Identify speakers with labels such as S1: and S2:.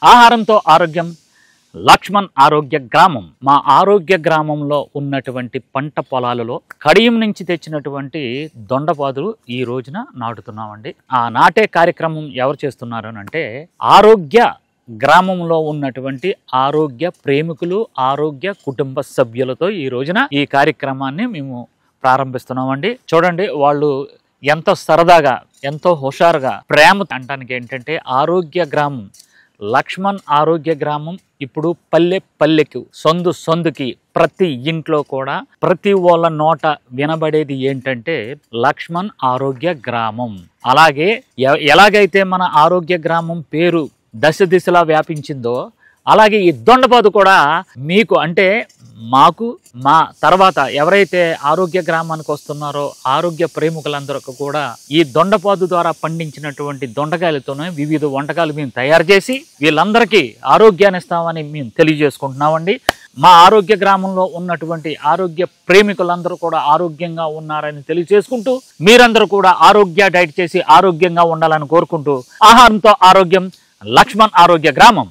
S1: ఆహారంతో ఆరోగ్యం లక్ష్మణ్ ఆరోగ్య గ్రామం. మా ఆరోగ్య గ్రామంలో ఉన్నటువంటి పంట పొలాలలో కడియం నుంచి తెచ్చినటువంటి దొండపాదులు ఈ రోజున నాటుతున్నామండి. ఆ నాటే కార్యక్రమం ఎవరు చేస్తున్నారు అంటే ఆరోగ్య గ్రామంలో ఉన్నటువంటి ఆరోగ్య ప్రేమికులు, ఆరోగ్య కుటుంబ సభ్యులతో ఈ రోజున ఈ కార్యక్రమాన్ని మేము ప్రారంభిస్తున్నామండి. చూడండి, వాళ్ళు ఎంతో సరదాగా, ఎంతో హుషారుగా, ప్రేమ అంటానికి ఏంటంటే ఆరోగ్య గ్రామం, లక్ష్మణ్ ఆరోగ్య గ్రామం ఇప్పుడు పల్లె పల్లెకు, సందు సందుకి, ప్రతి ఇంట్లో కూడా ప్రతి వాళ్ళ నోట వినబడేది ఏంటంటే లక్ష్మణ్ ఆరోగ్య గ్రామం. అలాగే ఎలాగైతే మన ఆరోగ్య గ్రామం పేరు దశ దిశలా వ్యాపించిందో అలాగే ఈ దొండపాదు కూడా మీకు అంటే మాకు, మా తర్వాత ఎవరైతే ఆరోగ్య గ్రామానికి వస్తున్నారో ఆరోగ్య ప్రేమికులందరికీ కూడా ఈ దొండపాదు ద్వారా పండించినటువంటి దొండకాయలతోనే వివిధ వంటకాలు మేము తయారు చేసి వీళ్ళందరికీ ఆరోగ్యాన్ని ఇస్తామని మేము తెలియజేసుకుంటున్నామండి. మా ఆరోగ్య గ్రామంలో ఉన్నటువంటి ఆరోగ్య ప్రేమికులందరూ కూడా ఆరోగ్యంగా ఉన్నారని తెలియజేసుకుంటూ మీరందరూ కూడా ఆరోగ్య డైట్ చేసి ఆరోగ్యంగా ఉండాలని కోరుకుంటూ ఆహారంతో ఆరోగ్యం లక్ష్మణ్ ఆరోగ్య గ్రామం.